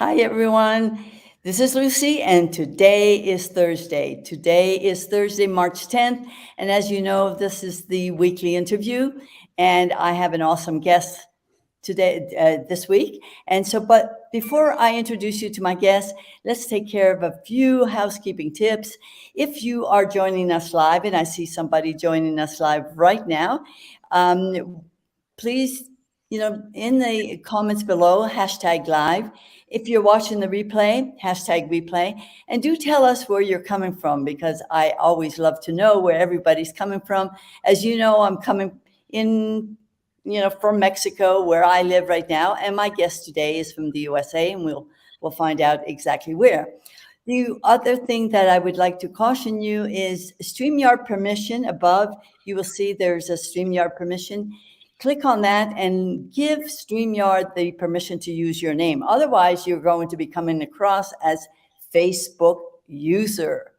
Hi, everyone. This is Lucy, and today is Thursday. Today is Thursday, March 10th. And as you know, this is the weekly interview, and I have an awesome guest today, this week. But before I introduce you to my guest, let's take care of a few housekeeping tips. If you are joining us live, and I see somebody joining us live right now, um, please, in the comments below, hashtag live. If you're watching the replay, hashtag replay. And do tell us where you're coming from because I always love to know where everybody's coming from. As you know, I'm coming in, from Mexico, where I live right now. And my guest today is from the USA, and we'll find out exactly where. The other thing that I would like to caution you is StreamYard permission. Above, you will see there's a StreamYard permission. Click on that and give StreamYard the permission to use your name. Otherwise, you're going to be coming across as Facebook user.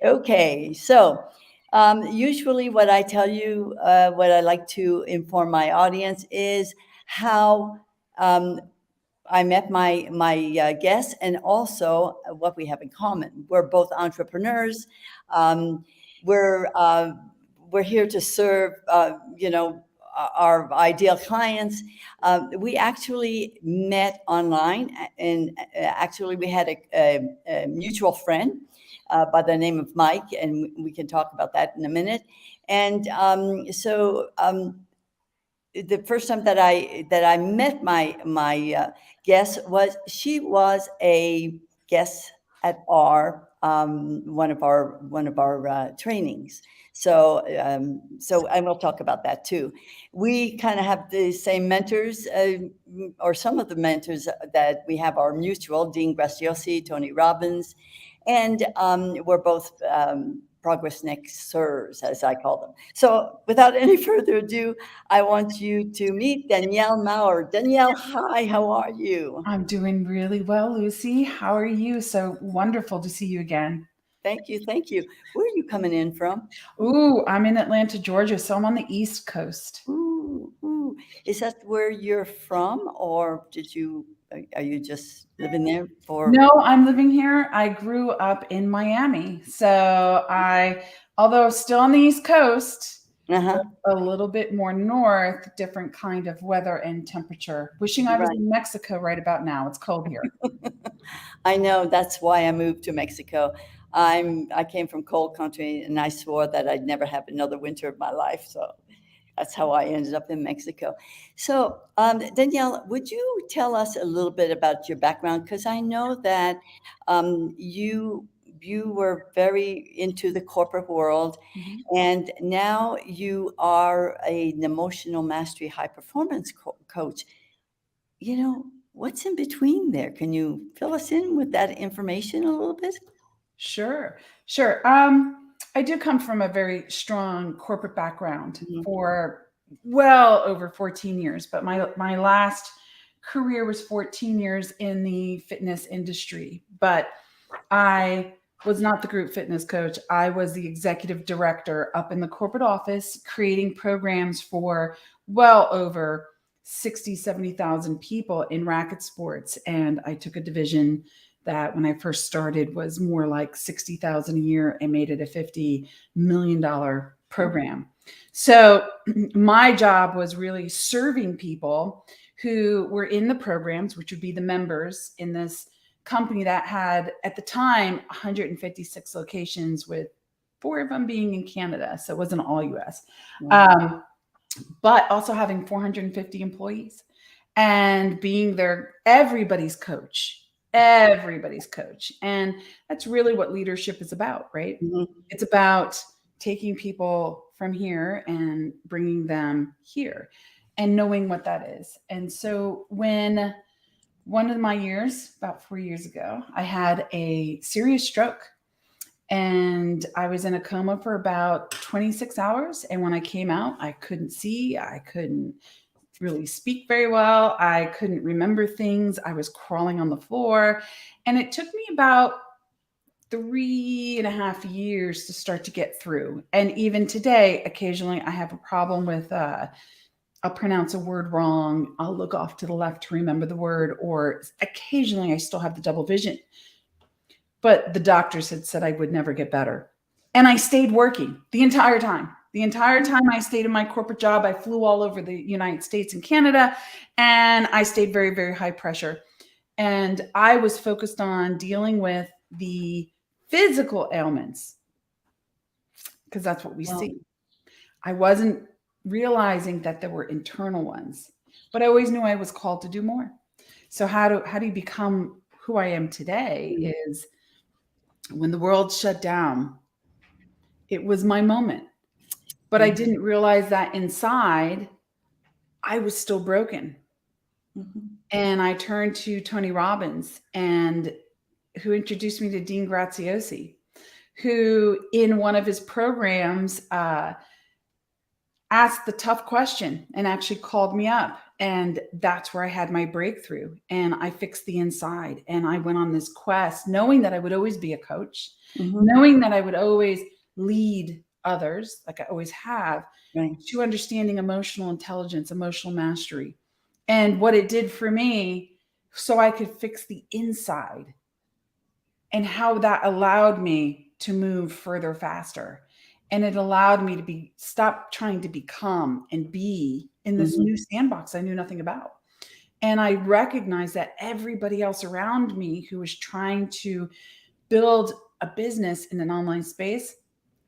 Okay, so usually what I tell you, what I like to inform my audience is how I met my guests, and also what we have in common. We're both entrepreneurs. Um, we're uh, we're here to serve, our ideal clients. We actually met online, and actually we had a mutual friend by the name of Mike, and we can talk about that in a minute. And the first time that I met my guest was she was a guest at our one of our trainings. So and we'll talk about that too. We kind of have the same mentors, or some of the mentors that we have are mutual: Dean Graciosi, Tony Robbins, and we're both progress nexters, as I call them. So without any further ado, I want you to meet Danielle Maur. Danielle, hi, how are you? I'm doing really well, Lucy. How are you? So wonderful to see you again. Thank you, thank you. Where are you coming in from? Ooh, I'm in Atlanta, Georgia, so I'm on the East Coast. Ooh, ooh. Is that where you're from, or are you just living there for? No, I'm living here. I grew up in Miami. Although still on the East Coast, Uh-huh. a little bit more north, different kind of weather and temperature. Wishing I was Right. in Mexico right about now. It's cold here. I know that's why I moved to Mexico. I came from cold country, and I swore that I'd never have another winter of my life. So that's how I ended up in Mexico. So, Danielle, would you tell us a little bit about your background? Because I know that you were very into the corporate world, Mhm. and now you are an emotional mastery high performance coach. What's in between there? Can you fill us in with that information a little bit? Sure, sure. I do come from a very strong corporate background Mhm. for well over 14 years, but my last career was 14 years in the fitness industry. But I was not the group fitness coach. I was the executive director up in the corporate office, creating programs for well over 60, 70,000 people in racket sports. And I took a division that when I first started was more like 60,000 a year and made it a $50 million program. So my job was really serving people who were in the programs, which would be the members in this company that had at the time 156 locations, with 4 of them being in Canada. So it wasn't all US. Wow. Um, but also having 450 employees and being their everybody's coach. And that's really what leadership is about, right? Mhm. It's about taking people from here and bringing them here and knowing what that is. And so when one of my years, about 4 years ago, I had a serious stroke and I was in a coma for about 26 hours. And when I came out, I couldn't see, I couldn't really speak very well, I couldn't remember things, I was crawling on the floor. And it took me about 3.5 years to start to get through. And even today, occasionally I have a problem with I'll pronounce a word wrong. I'll look off to the left to remember the word, or occasionally I still have the double vision. But the doctors had said I would never get better. And I stayed working the entire time. The entire time I stayed in my corporate job, I flew all over the United States and Canada, and I stayed very, very high pressure. And I was focused on dealing with the physical ailments because that's what we Well, see. I wasn't realizing that there were internal ones, but I always knew I was called to do more. So how do you become who I am today is when the world shut down, it was my moment. But I didn't realize that inside I was still broken. mhm. And I turned to Tony Robbins, and who introduced me to Dean Graziosi, who in one of his programs asked the tough question and actually called me up. And that's where I had my breakthrough. And I fixed the inside. And I went on this quest, knowing that I would always be a coach, knowing that I would always lead others, like I always have, Right. to understanding emotional intelligence, emotional mastery. And what it did for me, so I could fix the inside, and how that allowed me to move further faster. And it allowed me to stop trying to become and be in this new sandbox I knew nothing about. And I recognized that everybody else around me who was trying to build a business in an online space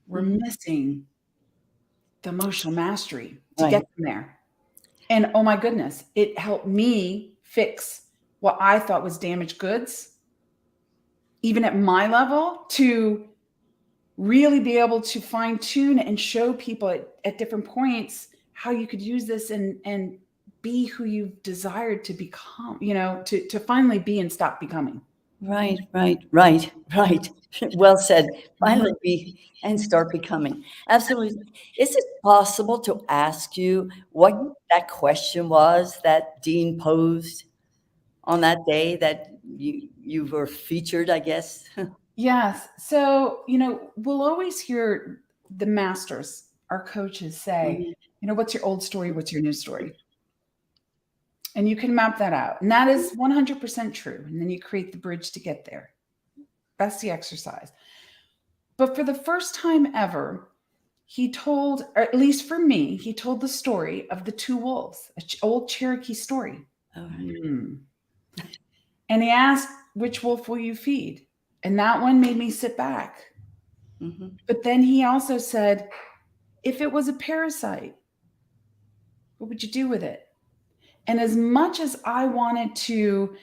were missing the emotional mastery to get them there. And oh my goodness, it helped me fix what I thought was damaged goods, even at my level, to really be able to fine tune and show people at different points how you could use this and be who you desired to become, to finally be and stop becoming. Right. Well said. Finally be and start becoming. Absolutely. Is it possible to ask you what that question was that Dean posed on that day that you were featured, I guess? Yes. So, we'll always hear the masters, our coaches say, what's your old story? What's your new story? And you can map that out. And that is 100% true. And then you create the bridge to get there. That's the exercise. But for the first time ever, he told, or at least for me, he told the story of the two wolves, an old Cherokee story. All right. And he asked, which wolf will you feed? And that one made me sit back. But then he also said, if it was a parasite, what would you do with it? And as much as I wanted to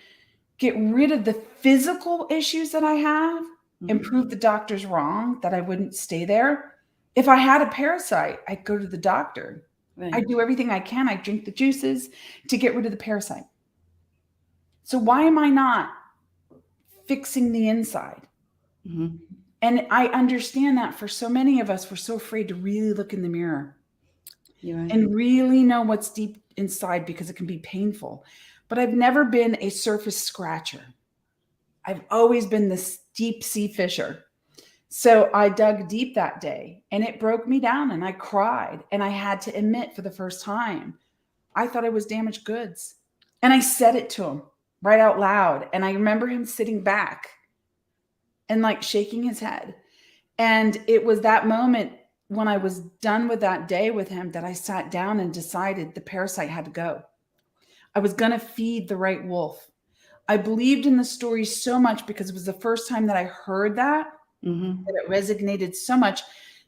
get rid of the physical issues that I have and prove the doctors wrong, that I wouldn't stay there, if I had a parasite, I'd go to the doctor. Right. I do everything I can. I drink the juices to get rid of the parasite. So why am I not fixing the inside? And I understand that for so many of us, we're so afraid to really look in the mirror and really know what's deep inside because it can be painful. But I've never been a surface scratcher. I've always been this deep sea fisher. So I dug deep that day and it broke me down and I cried and I had to admit for the first time, I thought I was damaged goods. And I said it to him right out loud. And I remember him sitting back and like shaking his head. And it was that moment when I was done with that day with him that I sat down and decided the parasite had to go. I was going to feed the right wolf. I believed in the story so much because it was the first time that I heard that it resonated so much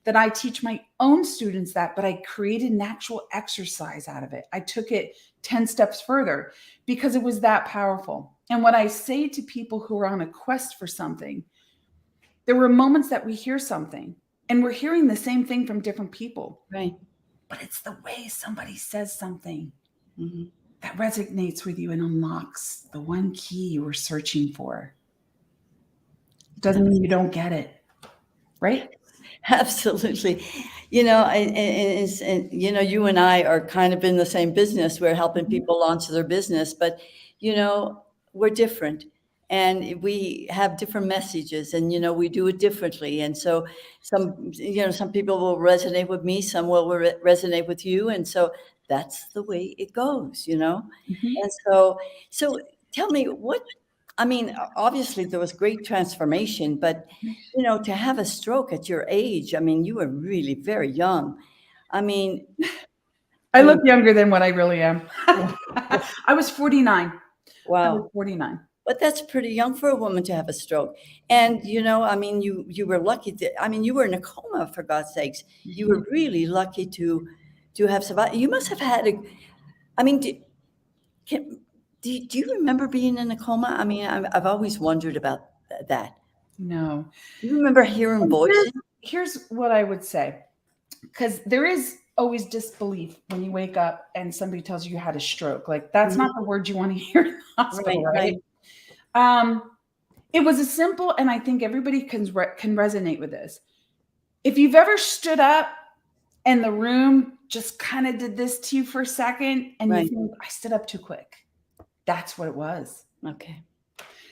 that I teach my own students that, but I created an actual exercise out of it. I took it 10 steps further because it was that powerful. And what I say to people who are on a quest for something, there were moments that we hear something and we're hearing the same thing from different people. Right. But it's the way somebody says something that resonates with you and unlocks the one key you were searching for. It doesn't mean you don't get it, right? Absolutely. You and I are kind of in the same business. We're helping people launch their business, but, we're different and we have different messages and, we do it differently. And so some people will resonate with me, some will resonate with you. And so that's the way it goes, you know? Mhm. And so tell me I mean, obviously there was great transformation, but you know, to have a stroke at your age, I mean, you were really very young. I mean, I I look mean, younger than what I really am. I was 49. I was wow. 49. But that's pretty young for a woman to have a stroke. And you know, I mean, you were lucky I mean, you were in a coma for God's sakes. You Mhm. were really lucky to have survived. You must have had a I mean, can, do you remember being in a coma? I mean, I've always wondered about that. No. Do you remember hearing And here's voices? here's what I would say, because there is always disbelief when you wake up and somebody tells you had a stroke. Like, that's Mhm. not the word you want to hear in the hospital, Right, right? right. Um, it was a simple, and I think everybody can resonate with this. If you've ever stood up and the room just kind of did this to you for a second, and you Right. think, I stood up too quick. That's what it was. Okay.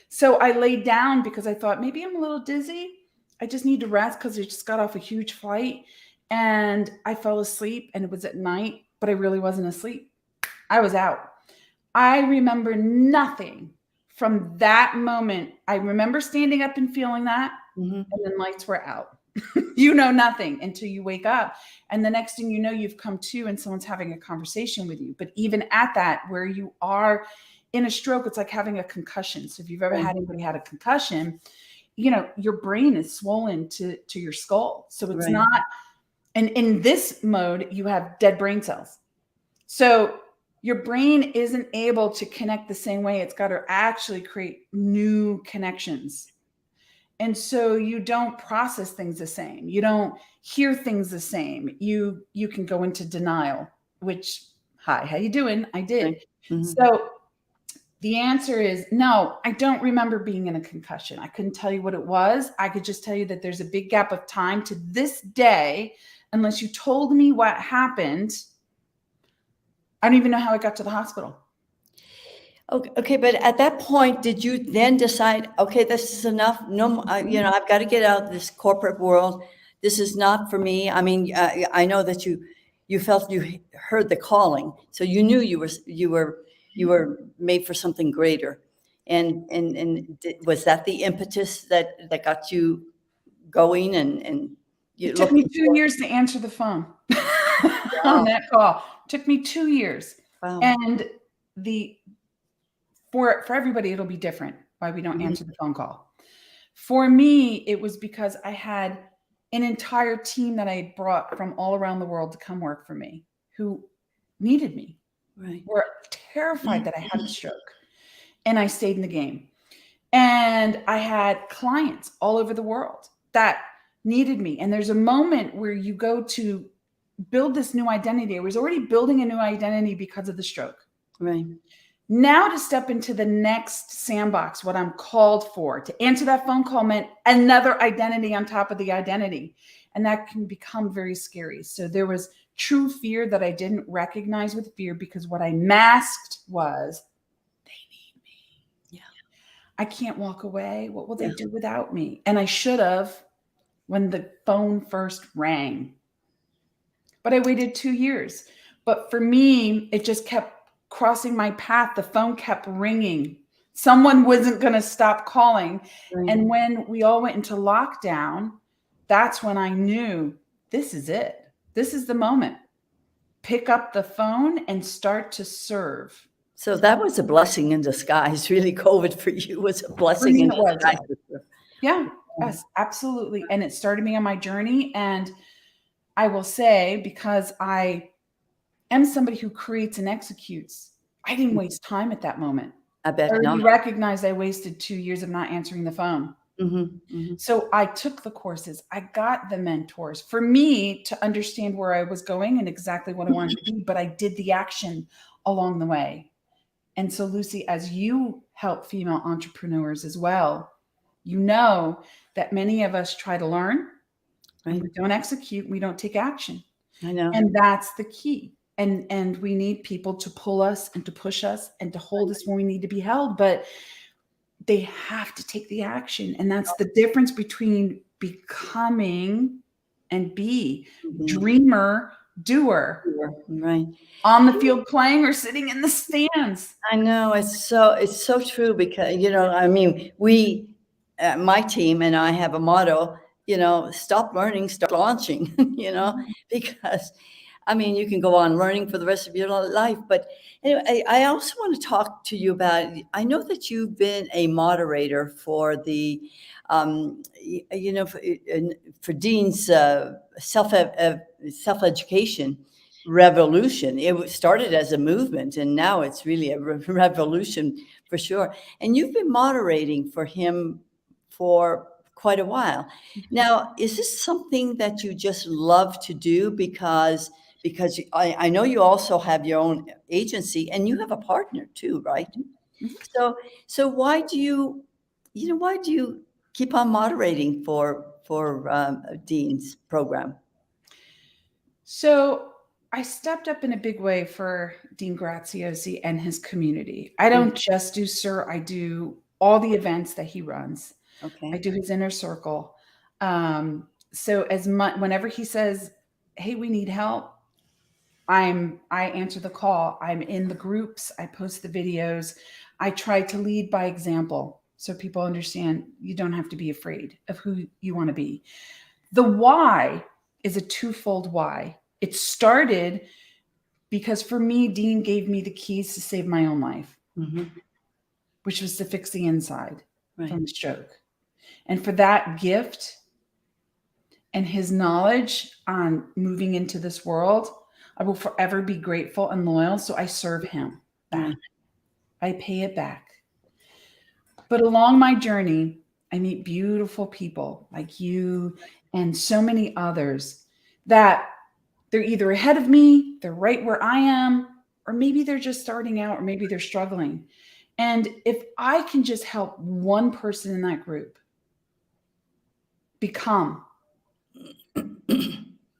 So I laid down because I thought maybe I'm a little dizzy. I just need to rest because I just got off a huge flight, and I fell asleep, and it was at night, but I really wasn't asleep. I was out. I remember nothing from that moment. I remember standing up and feeling that, Hmm. and then lights were out. You know nothing until you wake up. And the next thing you know, you've come to and someone's having a conversation with you. But even at that, where you are in a stroke, it's like having a concussion. So if you've ever Right. had anybody had a concussion, you know, your brain is swollen to your skull. So it's Right. not, and in this mode, you have dead brain cells. So your brain isn't able to connect the same way. It's got to actually create new connections. And so you don't process things the same. You don't hear things the same. You can go into denial, which, hi, how you doing? I Right. did. Hmm. So the answer is no, I don't remember being in a concussion. I couldn't tell you what it was. I could just tell you that there's a big gap of time to this day. Unless you told me what happened, I don't even know how I got to the hospital. Okay, okay, but at that point, did you then decide, okay, this is enough? No, you know, I've got to get out of this corporate world. This is not for me. I mean, I know that you felt you heard the calling, so you knew you were made for something greater. Was that the impetus that got you going and you It took me looking 2 for? years to answer the phone on Wow, that call. It took me 2 years. wow. And the for everybody, it'll be different why we don't Mhm. answer the phone call. For me, it was because I had an entire team that I had brought from all around the world to come work for me who needed me, Right. were terrified that I had the stroke. And I stayed in the game. And I had clients all over the world that needed me. And there's a moment where you go to build this new identity. I was already building a new identity because of the stroke. Right. Now to step into the next sandbox, what I'm called for, to answer that phone call meant another identity on top of the identity. And that can become very scary. So there was true fear that I didn't recognize with fear, because what I masked was, they need me. Yeah. I can't walk away. What will they Yeah. do without me? And I should have when the phone first rang. But I waited 2 years. But for me, it just kept crossing my path. The phone kept ringing. Someone wasn't going to stop calling. Right. And when we all went into lockdown, that's when I knew this is it. This is the moment. Pick up the phone and start to serve. So that was a blessing in disguise. Really, COVID for you was a For blessing me, in it was. disguise. Yeah. Yes, absolutely. And it started me on my journey. And I will say, because I am somebody who creates and executes, I didn't waste time at that moment. I I bet already not. recognized I wasted 2 years of not answering the phone. Mhm, mhm. So I took the courses, I got the mentors for me to understand where I was going and exactly what I wanted to be, but I did the action along the way. And so, Lucy, as you help female entrepreneurs as well, you know that many of us try to learn and Right. we don't execute, we don't take action. I know. And that's the key. And we need people to pull us and to push us and to hold us when we need to be held, but they have to take the action. And that's the difference between becoming and be. Mhm. Dreamer doer, Right. on the field playing or sitting in the stands. I know it's so true because I mean we my team and I have a motto, stop learning, start launching, because I mean you can go on learning for the rest of your life. But anyway, I also want to talk to you about. I know that you've been a moderator for the, for Dean's self education revolution. It started as a movement, and now it's really a revolution for sure. And you've been moderating for him for quite a while. Now, is this something that you just love to do because I know you also have your own agency and you have a partner too, right? Mhm. So why do you keep on moderating for Dean's program? So I stepped up in a big way for Dean Graziosi and his community. I don't just do SIR, I do all the events that he runs. I Okay. do his inner circle. So as much whenever he says, "Hey, we need help," I answer the call. I'm in the groups. I post the videos. I try to lead by example so people understand you don't have to be afraid of who you want to be. The why is a twofold why. It started because for me, Dean gave me the keys to save my own life, which was to fix the inside from the stroke. And for that gift and his knowledge on moving into this world, I will forever be grateful and loyal. So I serve him back. I pay it back. But along my journey, I meet beautiful people like you and so many others that they're either ahead of me, they're right where I am, or maybe they're just starting out, or maybe they're struggling. And if I can just help one person in that group become,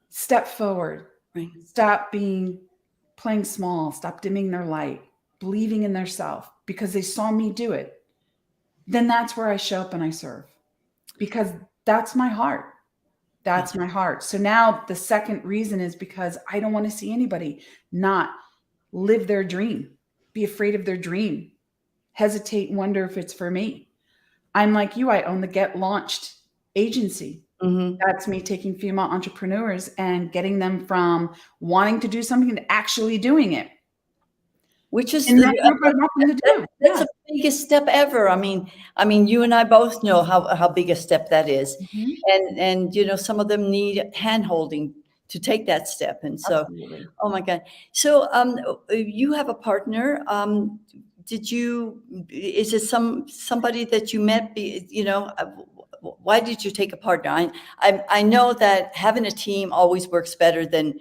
step forward, stop playing small, stop dimming their light, believing in their self because they saw me do it, then that's where I show up and I serve because that's my heart. That's my heart. So now the second reason is because I don't want to see anybody not live their dream, be afraid of their dream, hesitate, and wonder if it's for me. I'm like you, I own the Get Launched agency. That's me taking female entrepreneurs and getting them from wanting to do something to actually doing it. Which is And that group I want them to do. that's the biggest step ever. I mean, you and I both know how big a step that is, and some of them need hand holding to take that step, and so, Absolutely. oh my God. So, you have a partner. Is it somebody that you met? Why did you take a partner? I know that having a team always works better than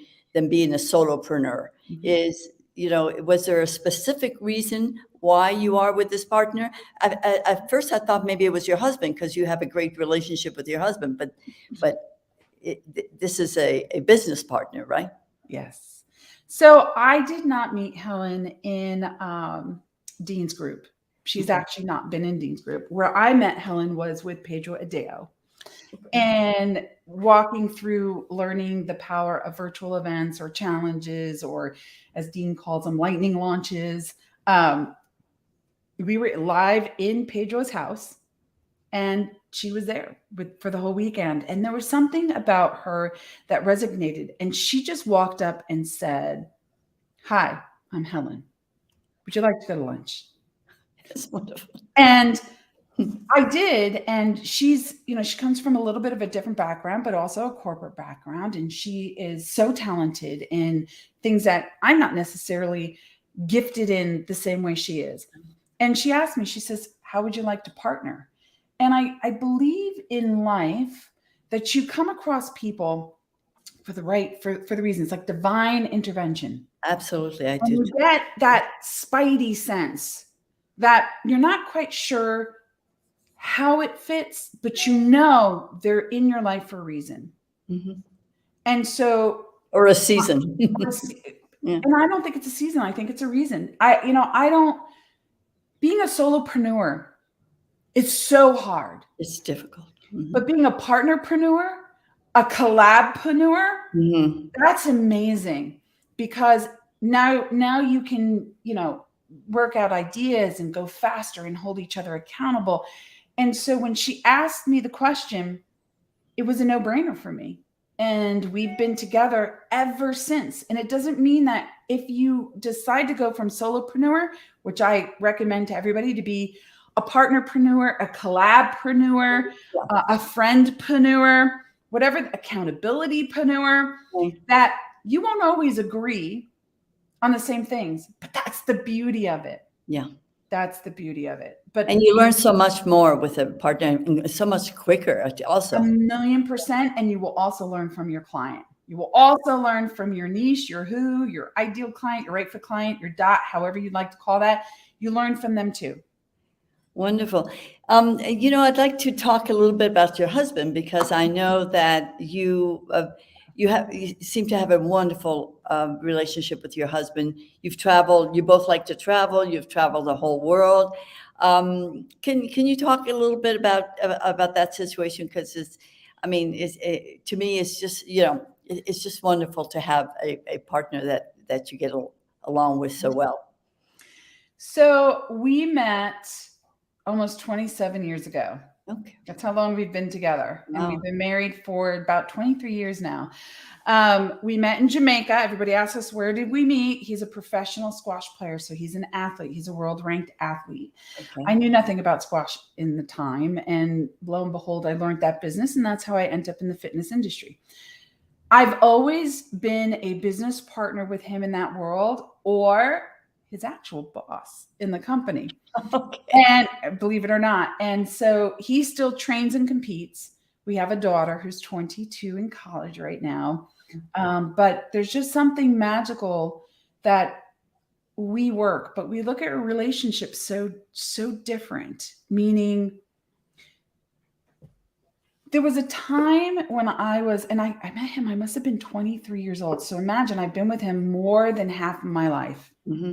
being a solopreneur. Was there a specific reason why you are with this partner? At first, I thought maybe it was your husband because you have a great relationship with your husband, but this is a business partner, right? Yes. So I did not meet Helen in Dean's group. She's actually not been in Dean's group. Where I met Helen was with Pedro Adeo. And walking through learning the power of virtual events or challenges, or as Dean calls them, lightning launches. We were live in Pedro's house and she was there for the whole weekend. And there was something about her that resonated. And she just walked up and said, "Hi, I'm Helen. Would you like to go to lunch?" That's wonderful. And I did. And she comes from a little bit of a different background, but also a corporate background. And she is so talented in things that I'm not necessarily gifted in the same way she is. And she asked me, she says, "How would you like to partner?" And I believe in life that you come across people for the reasons, like divine intervention. Absolutely, I And do. you get that spidey sense that you're not quite sure how it fits, but they're in your life for a reason. And so, or a season. and I don't think it's a season. I think it's a reason. Being a solopreneur, it's so hard. It's difficult. But being a partnerpreneur, a collabpreneur, Mm-hmm. that's amazing, because now you can, work out ideas and go faster and hold each other accountable. And so when she asked me the question, it was a no-brainer for me. And we've been together ever since. And it doesn't mean that if you decide to go from solopreneur, which I recommend to everybody, to be a partnerpreneur, a collabpreneur, Yeah. a friendpreneur, whatever, accountabilitypreneur, that you won't always agree on the same things, but that's the beauty of it. Yeah. That's the beauty of it. But And you learn so much more with a partner, so much quicker also. 1,000,000%. And you will also learn from your client. You will also learn from your niche, your who, your ideal client, your right fit client, your dot, however you'd like to call that. You learn from them too. Wonderful. I'd like to talk a little bit about your husband, because I know that you seem to have a wonderful relationship with your husband. You've traveled. You both like to travel. You've traveled the whole world. Can you talk a little bit about that situation? Because to me, it's just it's just wonderful to have a partner that you get along with so well. So we met almost 27 years ago. Okay. That's how long we've been together. Wow. And we've been married for about 23 years now. We met in Jamaica. Everybody asks us, where did we meet? He's a professional squash player. So he's an athlete. He's a world ranked athlete. Okay. I knew nothing about squash in the time. And lo and behold, I learned that business. And that's how I ended up in the fitness industry. I've always been a business partner with him in that world, or his actual boss in the company. Okay. And believe it or not. And so he still trains and competes. We have a daughter who's 22 in college right now. But there's just something magical that we work, but we look at a relationship so different, meaning there was a time when I met him, I must have been 23 years old. So imagine, I've been with him more than half of my life. Mm-hmm.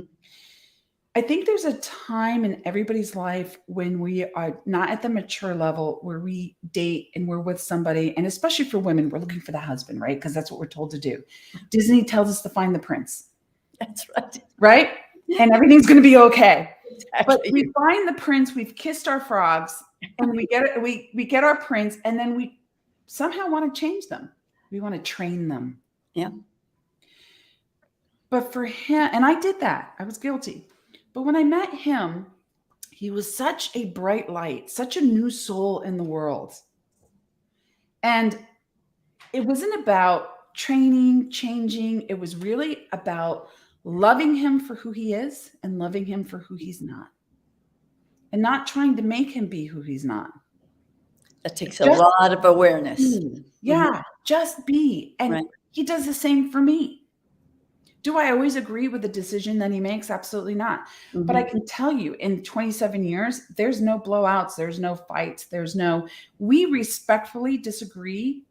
I think there's a time in everybody's life when we are not at the mature level where we date and we're with somebody. And especially for women, we're looking for the husband, right? Because that's what we're told to do. Disney tells us to find the prince. That's right. Right? And everything's going to be okay. Exactly. But we find the prince, we've kissed our frogs, and we get our prince, and then we somehow want to change them. We want to train them. Yeah. But for him, and I did that. I was guilty. But when I met him, he was such a bright light, such a new soul in the world. And it wasn't about training, changing. It was really about loving him for who he is and loving him for who he's not. And not trying to make him be who he's not. That takes a lot of awareness. Yeah, Mm-hmm. just be. And right. He does the same for me. Do I always agree with the decision that he makes? Absolutely not. Mm-hmm. But I can tell you, in 27 years, there's no blowouts, there's no fights, we respectfully disagree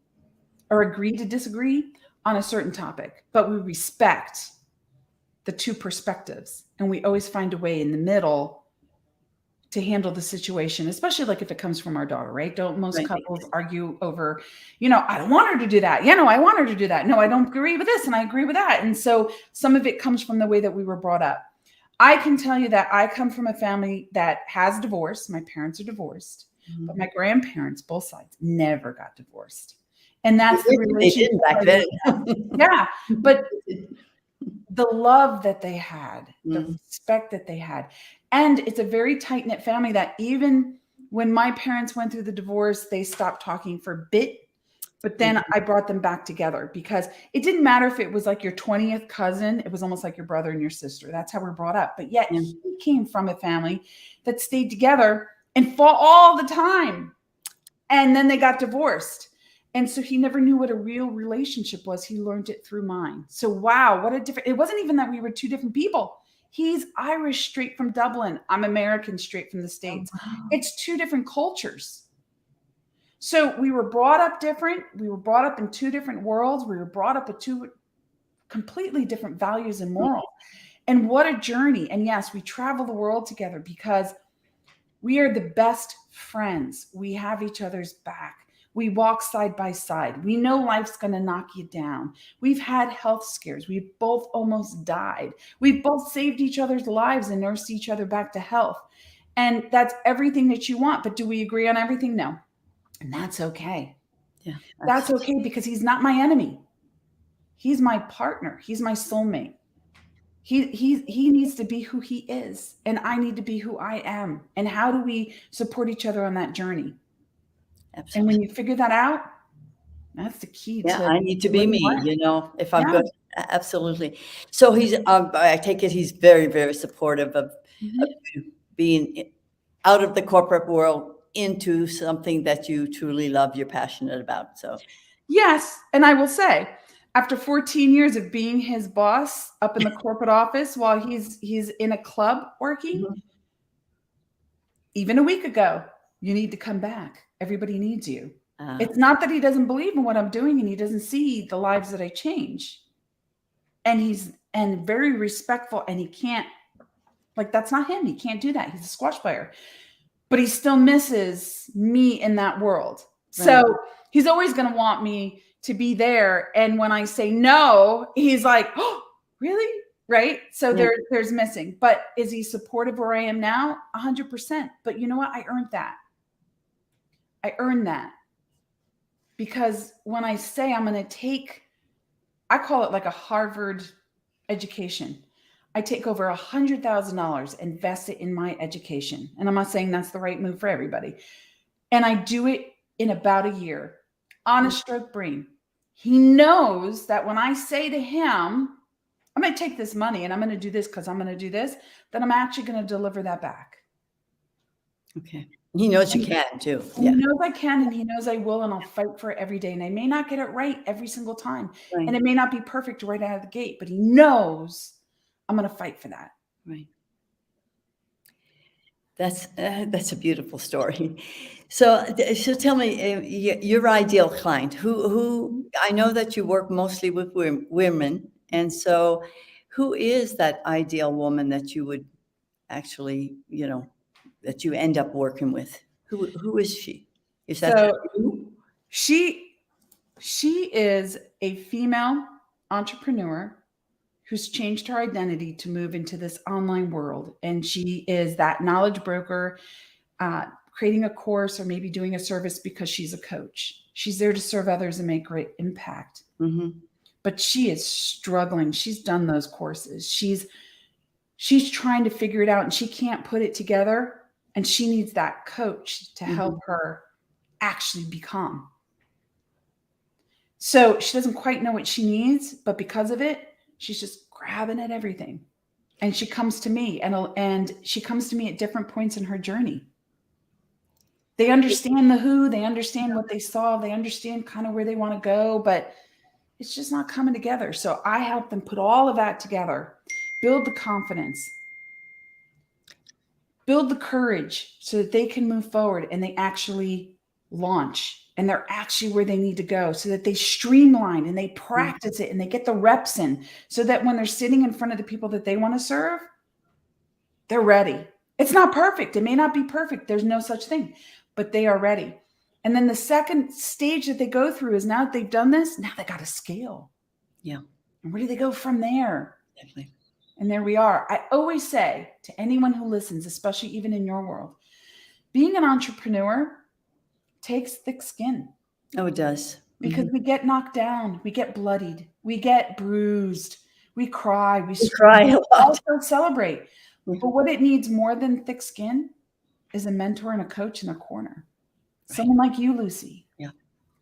or agree to disagree on a certain topic, but we respect the two perspectives. And we always find a way in the middle to handle the situation, especially like if it comes from our daughter, right? Don't most couples argue over, I don't want her to do that. No, I want her to do that. No, I don't agree with this and I agree with that. And so some of it comes from the way that we were brought up. I can tell you that I come from a family that has divorced. My parents are divorced, but my grandparents, both sides, never got divorced. And that's the relationship back then. Yeah, but the love that they had, the respect that they had. And it's a very tight-knit family that even when my parents went through the divorce, they stopped talking for a bit. But then I brought them back together because it didn't matter if it was like your 20th cousin. It was almost like your brother and your sister. That's how we're brought up. But yet he came from a family that stayed together and fought all the time. And then they got divorced. And so he never knew what a real relationship was. He learned it through mine. So, wow, what a different, it wasn't even that we were two different people. He's Irish straight from Dublin. I'm American straight from the States. Oh, wow. It's two different cultures. So we were brought up different. We were brought up in two different worlds. We were brought up with two completely different values and morals. And what a journey. And yes, we travel the world together because we are the best friends. We have each other's back. We walk side by side. We know life's going to knock you down. We've had health scares. We've both almost died. We've both saved each other's lives and nursed each other back to health. And that's everything that you want. But do we agree on everything? No. And that's okay. Yeah. That's okay, because he's not my enemy. He's my partner. He's my soulmate. He needs to be who he is, and I need to be who I am. And how do we support each other on that journey? Absolutely. And when you figure that out, that's the key. Yeah, to I need to be living me, life. if I'm Yeah. good. Absolutely. So I take it he's very, very supportive of Mhm. you being out of the corporate world into something that you truly love, you're passionate about. So Yes, and I will say, after 14 years of being his boss up in the corporate office while he's in a club working, mhm. even a week ago, you need to come back. Everybody needs you. Uh, It's not that he doesn't believe in what I'm doing and he doesn't see the lives that I change. And he's very respectful, and he can't, like, that's not him. He can't do that. He's a squash player. But he still misses me in that world. So Right. he's always going to want me to be there. And when I say no, he's like, "Oh, really?" Right? So Yeah. there's missing. But is he supportive where I am now? 100%. But you know what? I earned that. I earned that. Because when I say I'm going to take, I call it like a Harvard education. I take over $100,000, invest it in my education. And I'm not saying that's the right move for everybody. And I do it in about a year on a stroke brain. He knows that when I say to him, I'm going to take this money and I'm going to do this because I'm going to do this, then I'm actually going to deliver that back. Okay. He knows you can too. And Yeah. he knows I can, and he knows I will, and I'll fight for it every day. And I may not get it right every single time. Right. And it may not be perfect right out of the gate, but he knows I'm going to fight for that. Right. That's a beautiful story. So tell me, your ideal client. Who I know that you work mostly with women, and so who is that ideal woman that you would actually, that you end up working with? Who is she? Is that So you? she is a female entrepreneur who's changed her identity to move into this online world. And she is that knowledge broker, creating a course or maybe doing a service because she's a coach. She's there to serve others and make great impact. Mm-hmm. But she is struggling. She's done those courses. She's trying to figure it out, and she can't put it together. And she needs that coach to help her actually become. So she doesn't quite know what she needs, but because of it, she's just grabbing at everything. And she comes to me, and she comes to me at different points in her journey. They understand the who, they understand what they saw, they understand kind of where they want to go, but it's just not coming together. So I help them put all of that together, build the confidence, build the courage so that they can move forward and they actually launch, and they're actually where they need to go, so that they streamline and they practice it and they get the reps in, so that when they're sitting in front of the people that they want to serve, they're ready. It's not perfect. It may not be perfect. There's no such thing, but they are ready. And then the second stage that they go through is, now that they've done this, now they got to scale. Yeah. And where do they go from there? Definitely. And there we are. I always say to anyone who listens, especially even in your world, being an entrepreneur takes thick skin. Oh, it does. Because we get knocked down, we get bloodied, we get bruised, we cry, we cry a lot. also celebrate. But what it needs more than thick skin is a mentor and a coach in the corner. Right. Someone like you, Lucy. Yeah.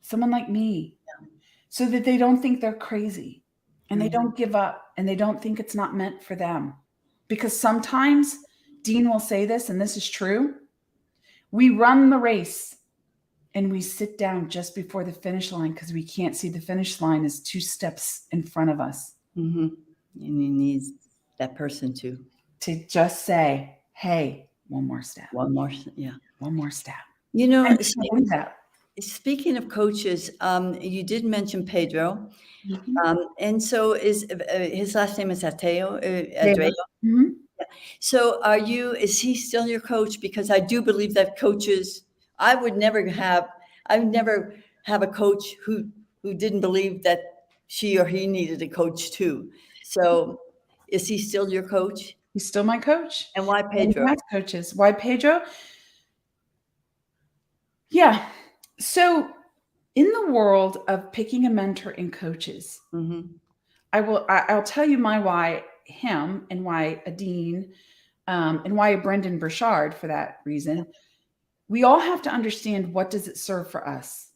Someone like me. Yeah. So that they don't think they're crazy, and they don't give up, and they don't think it's not meant for them. Because sometimes, Dean will say this, and this is true, we run the race and we sit down just before the finish line because we can't see the finish line is 2 steps in front of us. Mm-hmm. And you need that person to just say, hey, one more step. One more, yeah. One more step. Speaking of coaches, you did mention Pedro. Mm-hmm. And so is his last name is Adreo? Mm-hmm. Yeah. So is he still your coach? Because I do believe that coaches, I would never have I never have a coach who didn't believe that she or he needed a coach too. So is he still your coach? He's still my coach. And why And he Pedro? has coaches. Why Pedro? Yeah. So in the world of picking a mentor and coaches, Mm-hmm. I'll tell you my why him and why a dean and why a Brendan Burchard for that reason. We all have to understand, what does it serve for us?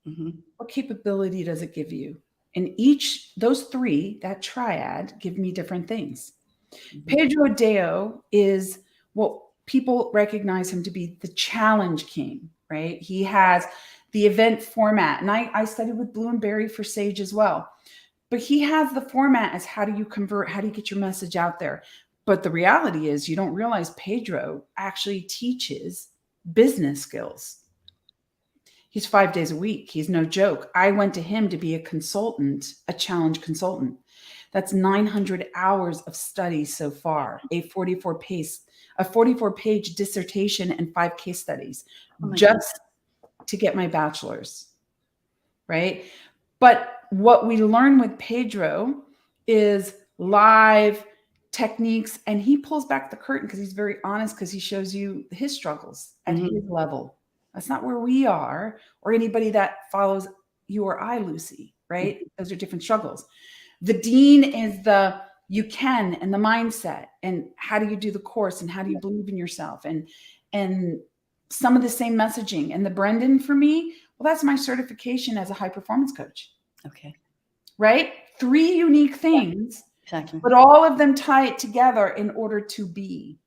Mm-hmm. What capability does it give you? And each, those three, that triad, give me different things. Mm-hmm. Pedro Deo is what people recognize him to be, the challenge king, right? He has the event format. And I studied with Blue and Barry for Sage as well. But he has the format as, how do you convert? How do you get your message out there? But the reality is, you don't realize Pedro actually teaches business skills. He's 5 days a week. He's no joke. I went to him to be a consultant, a challenge consultant. That's 900 hours of study so far, a 44-page dissertation and 5 case studies, Oh my goodness. just to get my bachelor's, right? But what we learn with Pedro is live techniques, and he pulls back the curtain because he's very honest, because he shows you his struggles at Mm-hmm. his level. That's not where we are, or anybody that follows you or I, Lucy, right? Those are different struggles. The dean is the you can, and the mindset, and how do you do the course, and how do you believe in yourself, and some of the same messaging. And the Brendan, for me, well, that's my certification as a high performance coach, Okay. right? 3 unique things, Exactly. but all of them tie it together in order to be.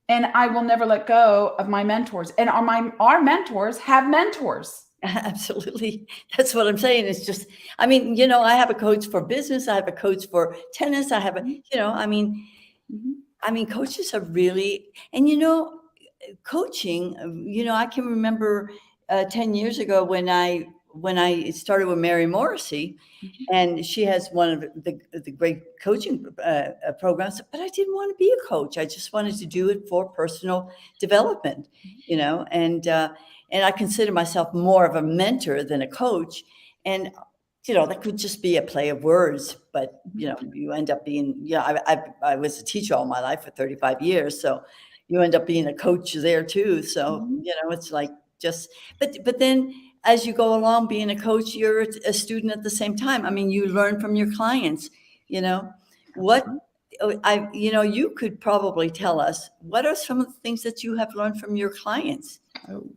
And I will never let go of my mentors. And our mentors have mentors. Absolutely. That's what I'm saying. It's just, I mean, you know, I have a coach for business. I have a coach for tennis. I have a, you know, I mean, coaches are really, and you know, coaching, you know, I can remember 10 years ago when I started with Mary Morrissey, and she has one of the great coaching programs, but I didn't want to be a coach. I just wanted to do it for personal development, you know, and I consider myself more of a mentor than a coach. And you know, that could just be a play of words, but you know, you end up being, yeah, I was a teacher all my life for 35 years. So you end up being a coach there too. So, you know, it's like just, but then as you go along being a coach, you're a student at the same time. I mean, you learn from your clients, you know, what you know, you could probably tell us, what are some of the things that you have learned from your clients? Oh.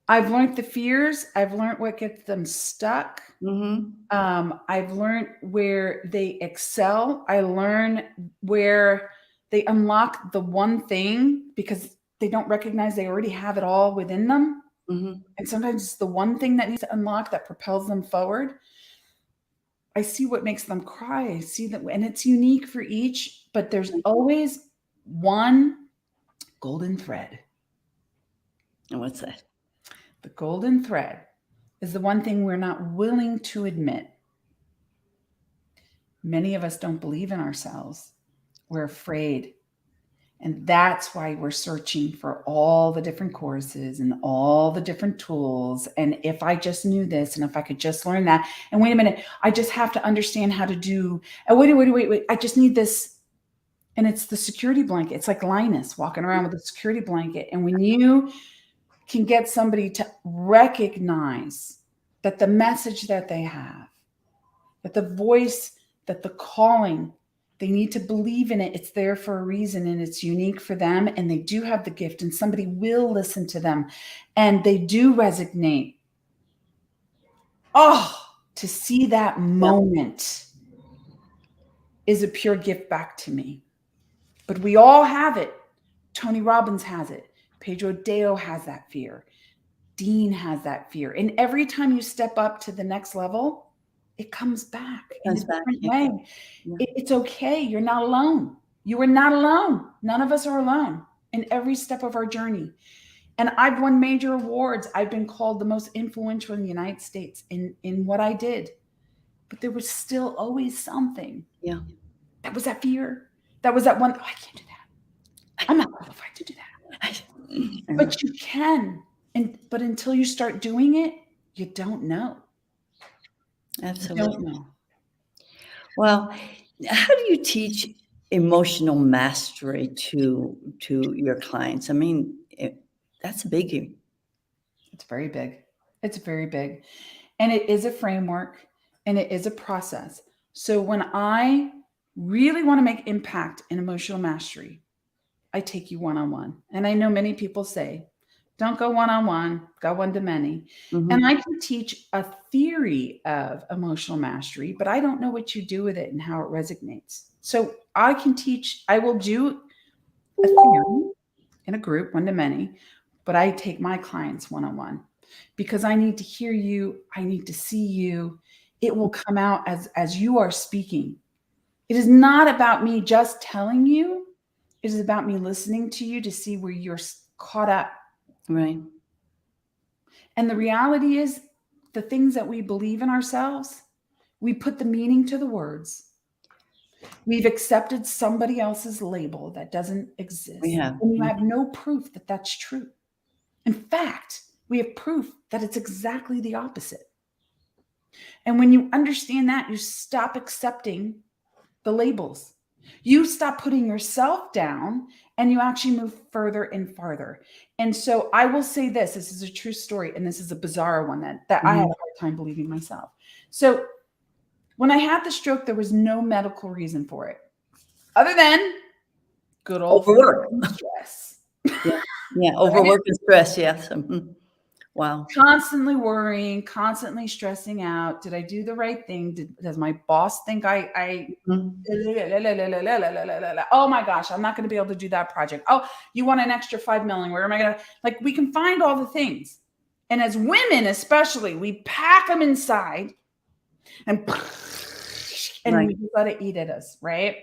I've learned the fears. I've learned what gets them stuck. Mm-hmm. I've learned where they excel. I learn where they unlock the one thing because they don't recognize they already have it all within them. Mm-hmm. And sometimes it's the one thing that needs to unlock that propels them forward. I see what makes them cry. I see that, and it's unique for each, but there's always one golden thread. And what's that? The golden thread is the one thing we're not willing to admit. Many of us don't believe in ourselves. We're afraid. And that's why we're searching for all the different courses and all the different tools. And if I just knew this, and if I could just learn that, and wait a minute, I just have to understand how to do, and wait, I just need this. And it's the security blanket. It's like Linus walking around with a security blanket. And when you can get somebody to recognize that the message that they have, that the voice, that the calling, they need to believe in it. It's there for a reason, and it's unique for them. And they do have the gift, and somebody will listen to them, and they do resonate. Oh, to see that moment is a pure gift back to me. But we all have it. Tony Robbins has it. Pedro Deo has that fear. Dean has that fear. And every time you step up to the next level, it comes back in a different way. Yeah. It's okay. You're not alone. You are not alone. None of us are alone in every step of our journey. And I've won major awards. I've been called the most influential in the United States in what I did. But there was still always something. Yeah. That was that fear. That was that one, oh, I can't do that. I'm not qualified to do that. But you can. But until you start doing it, you don't know. Absolutely. You don't know. Well, how do you teach emotional mastery to your clients? I mean, that's a biggie. It's very big. It's very big. And it is a framework and it is a process. So when I really want to make impact in emotional mastery, I take you one-on-one. And I know many people say, don't go one-on-one, go one-to-many. And I can teach a theory of emotional mastery, but I don't know what you do with it and how it resonates. So I will do a theory in a group, one-to-many, but I take my clients one-on-one because I need to hear you. I need to see you. It will come out as you are speaking. It is not about me just telling you. It is about me listening to you to see where you're caught up. Right. And the reality is, the things that we believe in ourselves, we put the meaning to the words. We've accepted somebody else's label that doesn't exist. We have. And you have no proof that that's true. In fact, we have proof that it's exactly the opposite. And when you understand that, you stop accepting the labels. You stop putting yourself down and you actually move further and farther. And so I will say this is a true story. And this is a bizarre one that I had a hard time believing myself. So when I had the stroke, there was no medical reason for it other than good old Overwork. stress. Yeah. Overwork and stress. Yes. Wow. Constantly worrying, constantly stressing out. Did I do the right thing? Does my boss think I oh my gosh, I'm not going to be able to do that project. Oh, you want an extra 5 million. Where am I going to, like, we can find all the things. And as women, especially, we pack them inside and Right. we let it eat at us. Right.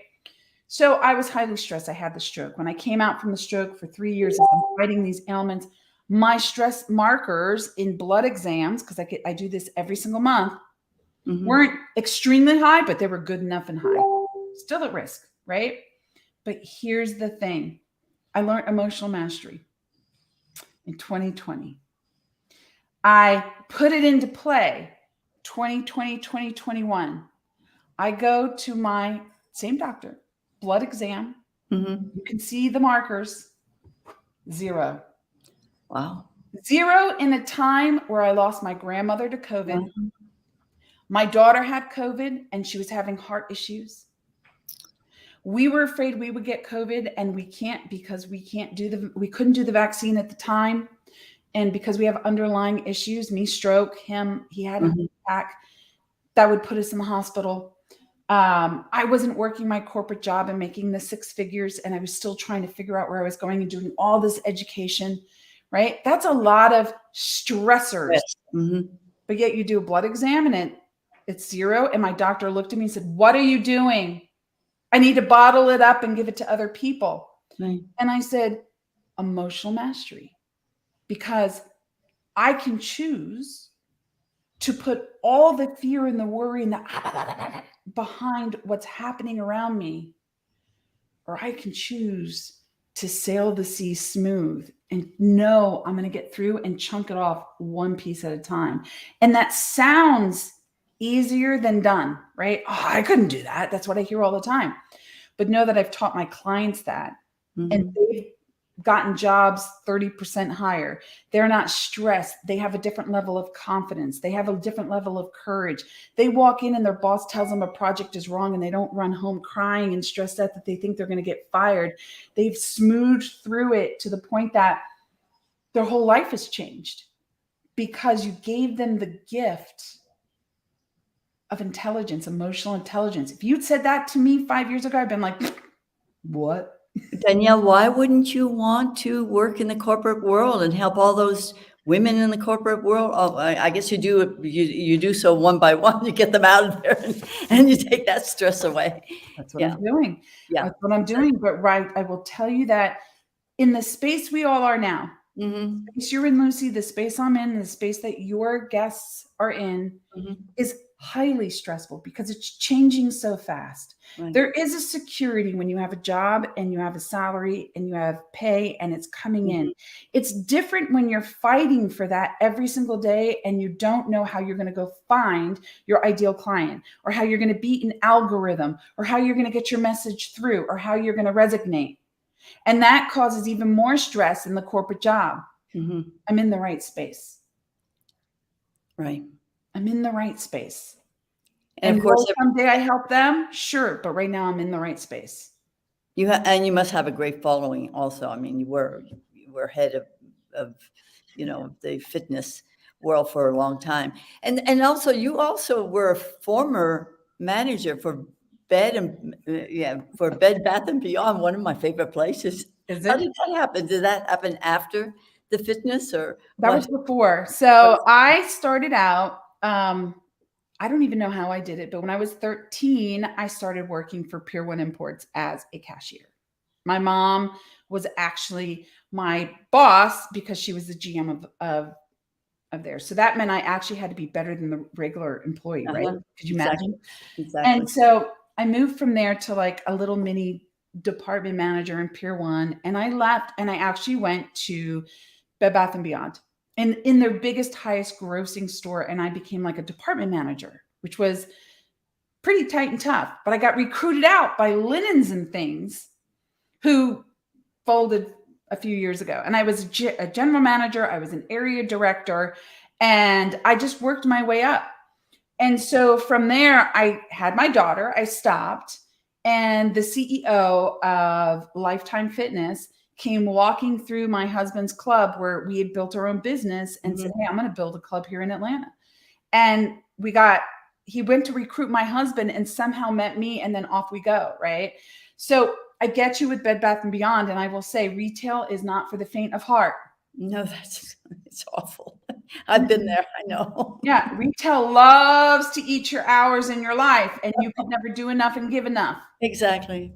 So I was highly stressed. I had the stroke. When I came out from the stroke for 3 years, as I'm fighting these ailments, my stress markers in blood exams, because I do this every single month, weren't extremely high, but they were good enough and high. Still at risk, right? But here's the thing. I learned emotional mastery in 2020. I put it into play 2020, 2021. I go to my same doctor, blood exam. You can see the markers, 0. Wow. 0 in a time where I lost my grandmother to COVID. My daughter had COVID and she was having heart issues. We were afraid we would get COVID and we can't because we couldn't do the vaccine at the time. And because we have underlying issues, me stroke, him, he had a heart attack, that would put us in the hospital. I wasn't working my corporate job and making the 6 figures, and I was still trying to figure out where I was going and doing all this education, right? That's a lot of stressors. Yes. But yet you do a blood exam and it's 0. And my doctor looked at me and said, "What are you doing? I need to bottle it up and give it to other people." Right. And I said, emotional mastery, because I can choose to put all the fear and the worry and the behind what's happening around me, or I can choose to sail the sea smooth and know I'm going to get through and chunk it off one piece at a time. And that sounds easier than done, right? Oh, I couldn't do that. That's what I hear all the time. But know that I've taught my clients that, and they've gotten jobs 30% higher. They're not stressed. They have a different level of confidence. They have a different level of courage. They walk in and their boss tells them a project is wrong and they don't run home crying and stressed out that they think they're going to get fired. They've smoothed through it to the point that their whole life has changed because you gave them the gift of intelligence, emotional intelligence. If you'd said that to me 5 years ago, I'd been like, what? Danielle, why wouldn't you want to work in the corporate world and help all those women in the corporate world? Oh, I guess you do. You do so one by one. You get them out of there, and you take that stress away. That's what I'm doing. Yeah, that's what I'm doing. But I will tell you that in the space we all are now, the space you're in, Lucy, the space I'm in, the space that your guests are in, is highly stressful because it's changing so fast. Right. There is a security when you have a job and you have a salary and you have pay and it's coming in. It's different when you're fighting for that every single day and you don't know how you're going to go find your ideal client, or how you're going to beat an algorithm, or how you're going to get your message through, or how you're going to resonate. And that causes even more stress in the corporate job. I'm in the right space. Right. I'm in the right space. And of course, someday I help them, sure, but right now I'm in the right space. and you must have a great following also. I mean, you were head of the fitness world for a long time, and also you also were a former manager for for Bed Bath and Beyond, one of my favorite places. Is How it? did that happen? Did that happen after the fitness, or That was before. So I started out, I don't even know how I did it, but when I was 13, I started working for Pier 1 Imports as a cashier. My mom was actually my boss because she was the GM of there. So that meant I actually had to be better than the regular employee, right? Could you imagine? Exactly. And so I moved from there to like a little mini department manager in Pier 1, and I left and I actually went to Bed Bath and Beyond, and in their biggest, highest grossing store, and I became like a department manager, which was pretty tight and tough. But I got recruited out by Linens and Things, who folded a few years ago, and I was a general manager. I was an area director, and I just worked my way up. And so from there, I had my daughter. I stopped, and the CEO of Lifetime Fitness came walking through my husband's club where we had built our own business and said, "Hey, I'm going to build a club here in Atlanta." And he went to recruit my husband and somehow met me, and then off we go. Right. So I get you with Bed Bath and Beyond. And I will say retail is not for the faint of heart. No, it's awful. I've been there. I know. Yeah. Retail loves to eat your hours in your life, and you could never do enough and give enough. Exactly.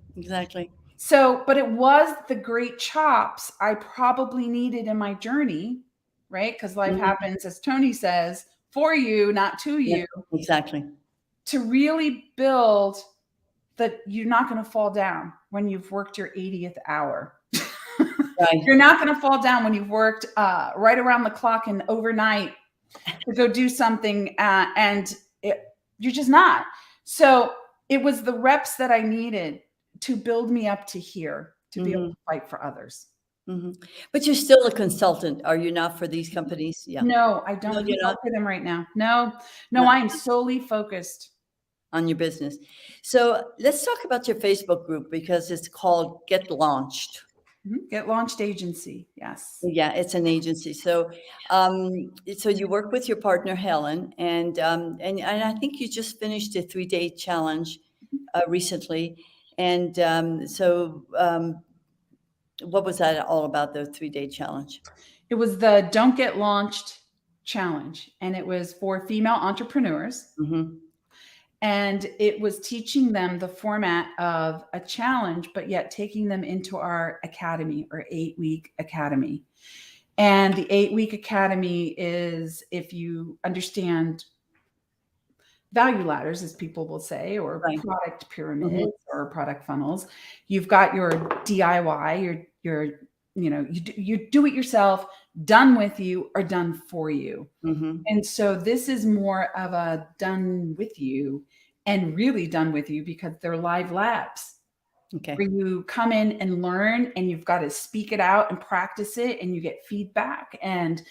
So, but it was the great chops I probably needed in my journey, right? Because life happens, as Tony says, for you, not to you. Exactly. To really build that you're not going to fall down when you've worked your 80th hour. Right. You're not going to fall down when you've worked right around the clock and overnight to go do something, you're just not. So it was the reps that I needed to build me up to here to be able to fight for others. But you're still a consultant, are you not, for these companies? Yeah. No, I don't consult for them right now. No, I am solely focused on your business. So let's talk about your Facebook group, because it's called Get Launched. Get Launched Agency. Yes. Yeah, it's an agency. So, so you work with your partner Helen, and I think you just finished a 3-day challenge recently. And what was that all about? The 3-day challenge? It was the Don't Get Launched challenge, and it was for female entrepreneurs. And it was teaching them the format of a challenge, but yet taking them into our academy, or 8-week academy. And the 8-week academy is, if you understand value ladders, as people will say, or product pyramids or product funnels, you've got your DIY, you do it yourself, done with you, or done for you. And so this is more of a done with you, and really done with you, because they're live labs. Okay. Where you come in and learn, and you've got to speak it out and practice it, and you get feedback, and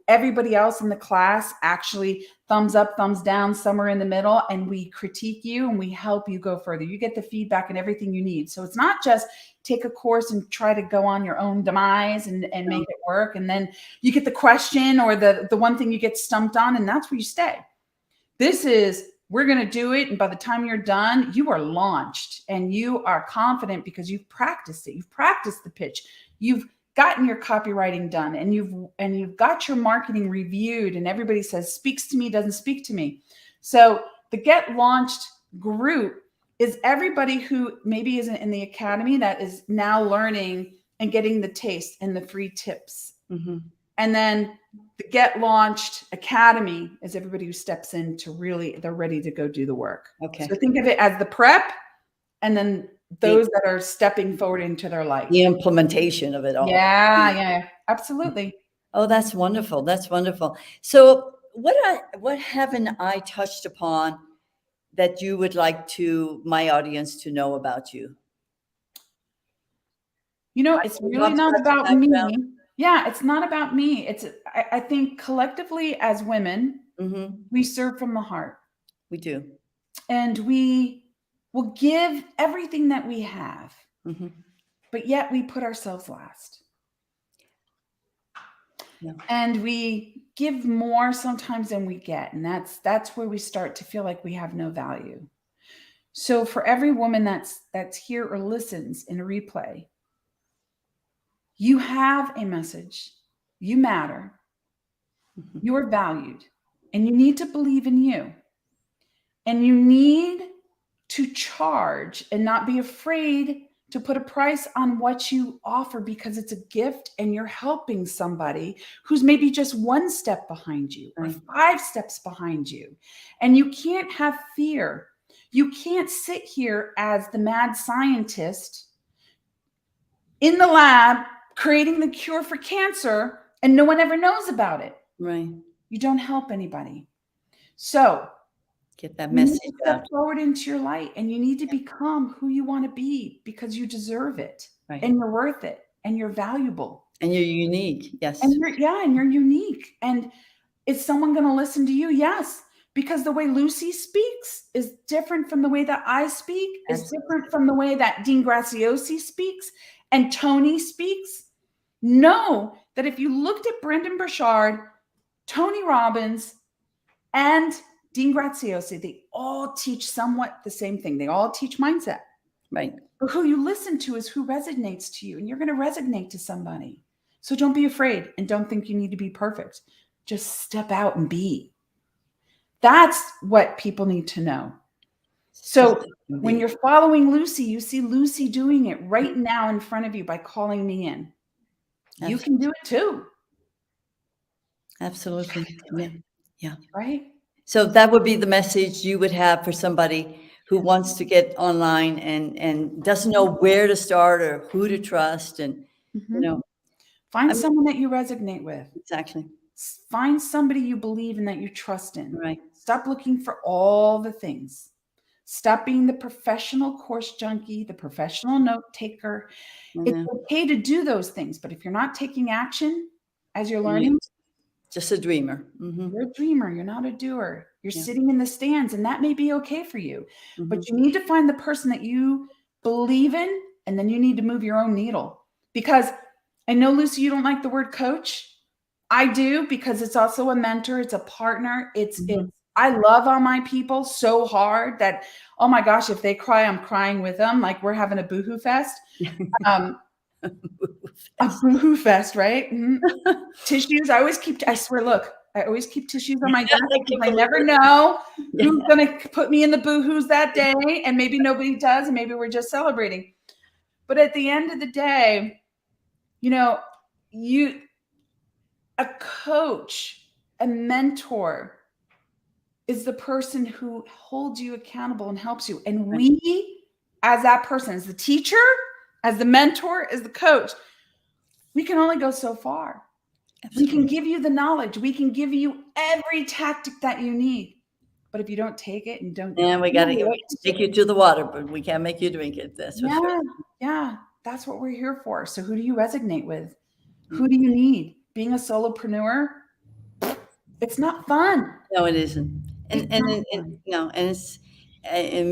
everybody else in the class actually thumbs up, thumbs down, somewhere in the middle, and we critique you and we help you go further. You get the feedback and everything you need. So it's not just take a course and try to go on your own demise and make it work. And then you get the question or the one thing you get stumped on, and that's where you stay. This is, we're going to do it. And by the time you're done, you are launched and you are confident because you've practiced it. You've practiced the pitch. You've gotten your copywriting done, and you've got your marketing reviewed, and everybody says, speaks to me, doesn't speak to me. So the Get Launched group is everybody who maybe isn't in the academy that is now learning and getting the taste and the free tips And then the Get Launched Academy is everybody who steps in to really, they're ready to go do the work. Okay. So think of it as the prep and then those that are stepping forward into their life. The implementation of it all. Yeah, absolutely. Oh, that's wonderful. That's wonderful. So what haven't I touched upon that you would like my audience to know about you? It's really not about me. Yeah, it's not about me. I think collectively as women, we serve from the heart. We do. And we will give everything that we have, but yet we put ourselves last. Yeah. And we give more sometimes than we get. And that's where we start to feel like we have no value. So for every woman that's here or listens in a replay, you have a message. You matter. You are valued. And you need to believe in you. And you need to charge and not be afraid to put a price on what you offer, because it's a gift and you're helping somebody who's maybe just one step behind you or 5 steps behind you. And you can't have fear. You can't sit here as the mad scientist in the lab creating the cure for cancer and no one ever knows about it. Right. You don't help anybody. So get that message you need to step forward into your light, and you need to become who you want to be, because you deserve it, and you're worth it, and you're valuable, and you're unique. Yes. And you're unique. And is someone going to listen to you? Yes. Because the way Lucy speaks is different from the way that I speak, is different from the way that Dean Graziosi speaks and Tony speaks. Know that if you looked at Brendon Burchard, Tony Robbins, and Dean Graziosi, they all teach somewhat the same thing. They all teach mindset. Right. But who you listen to is who resonates to you, and you're going to resonate to somebody. So don't be afraid, and don't think you need to be perfect. Just step out and be. That's what people need to know. So when you're following Lucy, you see Lucy doing it right now in front of you by calling me in. Absolutely. You can do it too. Absolutely. Yeah. Right? So that would be the message you would have for somebody who wants to get online and doesn't know where to start or who to trust, and find someone that you resonate with. Exactly. Find somebody you believe in, that you trust in. Right. Stop looking for all the things. Stop being the professional course junkie, the professional note taker. It's okay to do those things, but if you're not taking action as you're learning, just a dreamer. You're a dreamer. You're not a doer. You're sitting in the stands, and that may be okay for you. But you need to find the person that you believe in, and then you need to move your own needle. Because I know, Lucy, you don't like the word coach. I do, because it's also a mentor. It's a partner. I love all my people so hard that, oh my gosh, if they cry, I'm crying with them. Like we're having a boohoo fest. A boohoo fest, right? Tissues. I swear, look, I always keep tissues on my desk because I never know who's going to put me in the boohoos that day. And maybe nobody does. And maybe we're just celebrating. But at the end of the day, a coach, a mentor is the person who holds you accountable and helps you. And we, as that person, as the teacher, as the mentor, as the coach, we can only go so far. Absolutely. We can give you the knowledge. We can give you every tactic that you need. But if you don't take it and don't... And we got to take you to the water, but we can't make you drink it. That's for sure. Yeah, that's what we're here for. So who do you resonate with? Who do you need? Being a solopreneur, it's not fun. No, it isn't. And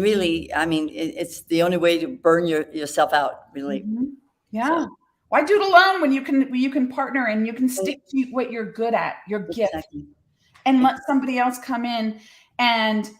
really, I mean, it's the only way to burn yourself out, really. Yeah. So. Why do it alone when you can partner and you can stick to what you're good at, your gift, and let somebody else come in and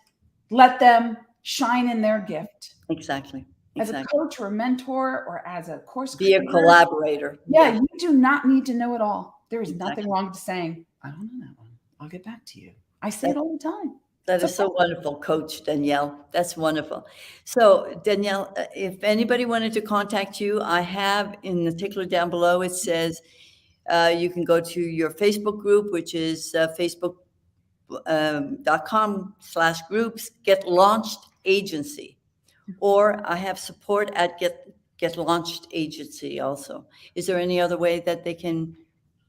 let them shine in their gift. Exactly. As a coach or a mentor or as a course creator. Be a collaborator. Yeah, you do not need to know it all. There is nothing wrong with saying, I don't know that one. I'll get back to you. I say it all the time. That is so wonderful, Coach Danielle. That's wonderful. So, Danielle, if anybody wanted to contact you, I have in the tickler down below, it says You can go to your Facebook group, which is facebook.com/groups, Get Launched Agency. Or I have support at Get Launched Agency also. Is there any other way that they can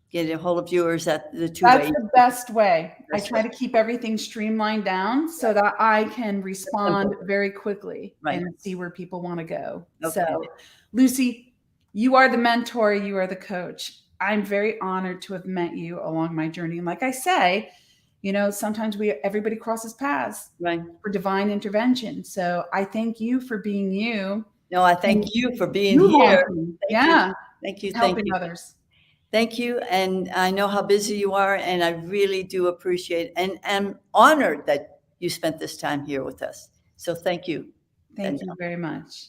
get a hold of you, or is that the two That's ways? the best way. I Best try way. to keep everything streamlined down so that I can respond Simple. very quickly Right. and see where people want to go. Okay. So, Lucy, you are the mentor, you are the coach. I'm very honored to have met you along my journey. And like I say, sometimes everybody crosses paths Right. for divine intervention. So I thank you for being you. No, I thank and you for being you here. launching. Thank you. Yeah. Thank you. Thank Helping you. others. Thank you. And I know how busy you are, and I really do appreciate and am honored that you spent this time here with us. So thank you. Thank you very much.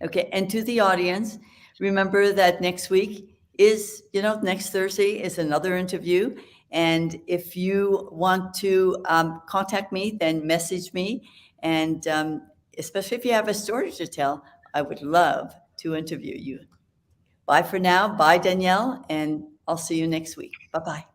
Okay. And to the audience, remember that next week is, next Thursday is another interview. And if you want to contact me, then message me. And especially if you have a story to tell, I would love to interview you. Bye for now. Bye, Danielle. And I'll see you next week. Bye bye.